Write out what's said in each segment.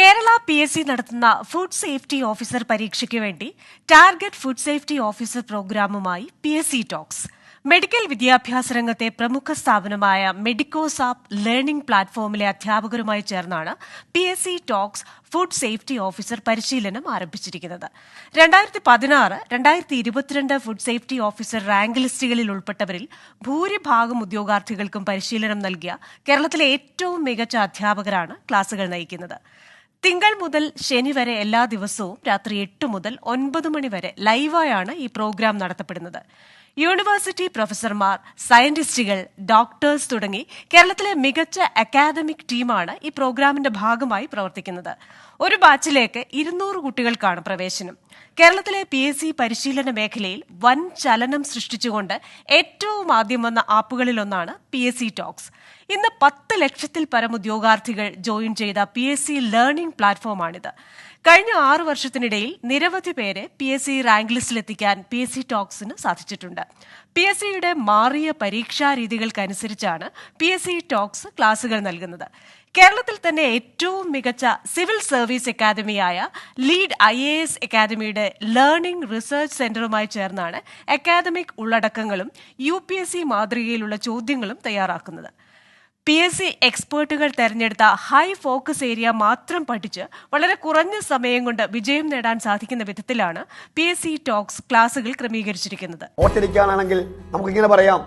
Kerala PSC നടത്തുന്ന food safety officer പരീക്ഷയ്ക്ക് വേണ്ടി ടാർഗറ്റ് ഫുഡ് സേഫ്റ്റി ഓഫീസർ പ്രോഗ്രാമുമായി PSC ടോക്സ്. മെഡിക്കൽ വിദ്യാഭ്യാസ രംഗത്തെ പ്രമുഖ സ്ഥാപനമായ മെഡിക്കോസാപ്പ് ലേണിംഗ് പ്ലാറ്റ്ഫോമിലെ അധ്യാപകരുമായി ചേർന്നാണ് PSC talks food safety officer പരിശീലനം ആരംഭിച്ചിരിക്കുന്നത്. 2016-2022 ഫുഡ് സേഫ്റ്റി ഓഫീസർ റാങ്ക് ലിസ്റ്റുകളിൽ ഉൾപ്പെട്ടവരിൽ ഭൂരിഭാഗം ഉദ്യോഗാർത്ഥികൾക്കും പരിശീലനം നൽകിയ കേരളത്തിലെ ഏറ്റവും മികച്ച അധ്യാപകരാണ് ക്ലാസുകൾ നയിക്കുന്നത്. തിങ്കൾ മുതൽ ശനി വരെ എല്ലാ ദിവസവും രാത്രി 8 മുതൽ 9 മണി വരെ ലൈവായാണ് ഈ പ്രോഗ്രാം നടത്തപ്പെടുന്നത്. യൂണിവേഴ്സിറ്റി പ്രൊഫസർമാർ, സയന്റിസ്റ്റുകൾ, ഡോക്ടേഴ്സ് തുടങ്ങി കേരളത്തിലെ മികച്ച അക്കാദമിക് ടീമാണ് ഈ പ്രോഗ്രാമിന്റെ ഭാഗമായി പ്രവർത്തിക്കുന്നത്. ഒരു ബാച്ചിലേക്ക് 200 കുട്ടികൾക്കാണ് പ്രവേശനം. കേരളത്തിലെ PSC പരിശീലന മേഖലയിൽ വൻ ചലനം സൃഷ്ടിച്ചുകൊണ്ട് ഏറ്റവും ആദ്യം വന്ന ആപ്പുകളിലൊന്നാണ് PSC ടോക്സ്. ഇന്ന് 10 ലക്ഷത്തിൽ പരം ഉദ്യോഗാർത്ഥികൾ ജോയിൻ ചെയ്ത PSC ലേണിംഗ് പ്ലാറ്റ്ഫോമാണിത്. കഴിഞ്ഞ 6 വർഷത്തിനിടയിൽ നിരവധി പേരെ PSC റാങ്ക് ലിസ്റ്റിലെത്തിക്കാൻ PSC ടോക്സിന് സാധിച്ചിട്ടുണ്ട്. PSCയുടെ മാറിയ പരീക്ഷാ രീതികൾക്കനുസരിച്ചാണ് PSC ടോക്സ് ക്ലാസുകൾ നൽകുന്നത്. കേരളത്തിൽ തന്നെ ഏറ്റവും മികച്ച സിവിൽ സർവീസ് അക്കാദമിയായ ലീഡ് IAS അക്കാദമിയുടെ ലേണിംഗ് റിസർച്ച് സെന്ററുമായി ചേർന്നാണ് അക്കാദമിക് ഉള്ളടക്കങ്ങളും UPSC മാതൃകയിലുള്ള ചോദ്യങ്ങളും തയ്യാറാക്കുന്നത്. PSC എക്സ്പേർട്ടുകൾ തെരഞ്ഞെടുത്ത ഹൈ ഫോക്കസ് ഏരിയ മാത്രം പഠിച്ച് വളരെ കുറഞ്ഞ സമയം കൊണ്ട് വിജയം നേടാൻ സാധിക്കുന്ന വിധത്തിലാണ് PSC ടോക്സ് ക്ലാസുകൾ ക്രമീകരിച്ചിരിക്കുന്നത്. ഓർത്തിരിക്കാനാണെങ്കിൽ നമുക്കിങ്ങനെ പറയാം,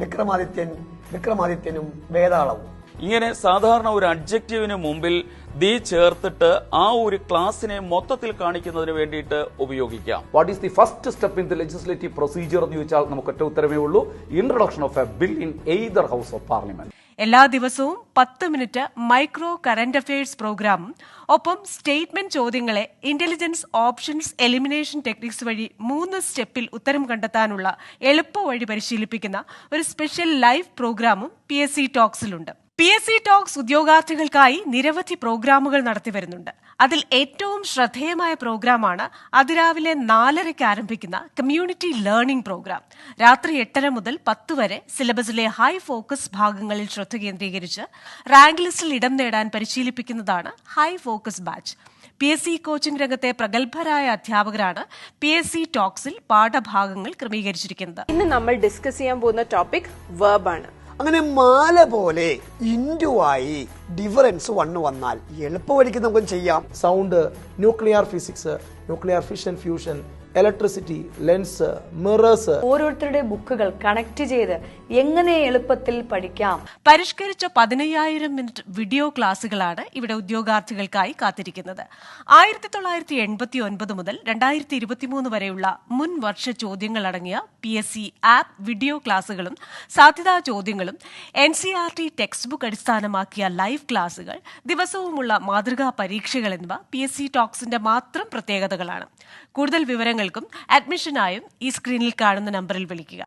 വിക്രമാദിത്യനും വേതാളവും. ഇങ്ങനെ സാധാരണ ഒരു അഡ്ജക്റ്റീവിന് മുമ്പിൽ ദി ചേർത്തിട്ട് ആ ഒരു ക്ലാസിനെ മൊത്തത്തിൽ കാണിക്കുന്നതിന് വേണ്ടിയിട്ട് ഉപയോഗിക്കാം. What is the first step in the legislative procedure എന്ന് ചോദിച്ചാൽ നമുക്ക് ഒറ്റ ഉത്തരവേ ഉള്ളൂ: introduction of A bill in either house of parliament. എല്ലാ ദിവസവും 10 മിനിറ്റ് മൈക്രോ കറന്റ് അഫയേഴ്സ് പ്രോഗ്രാമും ഒപ്പം സ്റ്റേറ്റ്മെന്റ് ചോദ്യങ്ങളെ ഇന്റലിജൻസ് ഓപ്ഷൻസ് എലിമിനേഷൻ ടെക്നിക്സ് വഴി 3 സ്റ്റെപ്പിൽ ഉത്തരം കണ്ടെത്താനുള്ള എളുപ്പ വഴി പരിശീലിപ്പിക്കുന്ന ഒരു സ്പെഷ്യൽ ലൈവ് പ്രോഗ്രാമും PSC ടോക്സിലുണ്ട്. PSC ടോക്സ് ഉദ്യോഗാർത്ഥികൾക്കായി നിരവധി പ്രോഗ്രാമുകൾ നടത്തിവരുന്നുണ്ട്. അതിൽ ഏറ്റവും ശ്രദ്ധേയമായ പ്രോഗ്രാമാണ് അതിരാവിലെ 4:30 ആരംഭിക്കുന്ന കമ്മ്യൂണിറ്റി ലേണിംഗ് പ്രോഗ്രാം. രാത്രി 8:30 മുതൽ 10 വരെ സിലബസിലെ ഹൈ ഫോക്കസ് ഭാഗങ്ങളിൽ ശ്രദ്ധ കേന്ദ്രീകരിച്ച് റാങ്ക് ലിസ്റ്റിൽ ഇടം നേടാൻ പരിശീലിപ്പിക്കുന്നതാണ് high focus batch. PSC coaching രംഗത്തെ പ്രഗത്ഭരായ അധ്യാപകരാണ് PSC ടോക്സിൽ പാഠഭാഗങ്ങൾ ക്രമീകരിച്ചിരിക്കുന്നത്. ഇന്ന് നമ്മൾ ഡിസ്കസ് ചെയ്യാൻ പോകുന്ന ടോപ്പിക് വെർബാണ്. അങ്ങനെ മാല പോലെ ഇൻഡുവായി ഡിഫറൻസ് 1 വന്നാൽ എളുപ്പവഴിക്ക് നമുക്ക് ചെയ്യാം. Sound, nuclear physics, nuclear fission fusion, electricity, lens, mirrors. ഓരോരുത്തരുടെ ബുക്കുകൾ കണക്ട് ചെയ്ത് എങ്ങനെ എളുപ്പത്തിൽ പഠിക്കാം. പരിഷ്കരിച്ച 15,000 മിനിറ്റ് വീഡിയോ ക്ലാസുകളാണ് ഇവിടെ ഉദ്യോഗാർത്ഥികൾക്കായി കാത്തിരിക്കുന്നത്. 1989 മുതൽ 2023 വരെയുള്ള മുൻ വർഷ ചോദ്യങ്ങൾ അടങ്ങിയ PSC ആപ്പ് വീഡിയോ ക്ലാസുകളും സാധ്യതാ ചോദ്യങ്ങളും, NCERT ടെക്സ്റ്റ് ബുക്ക് അടിസ്ഥാനമാക്കിയ ലൈവ് ക്ലാസുകൾ, ദിവസവുമുള്ള മാതൃകാ പരീക്ഷകൾ എന്നിവ PSC ടോക്സിന്റെ മാത്രം പ്രത്യേകതകളാണ്. കൂടുതൽ വിവരങ്ങൾക്കും അഡ്മിഷനായും ഈ സ്ക്രീനിൽ കാണുന്ന നമ്പറിൽ വിളിക്കുക.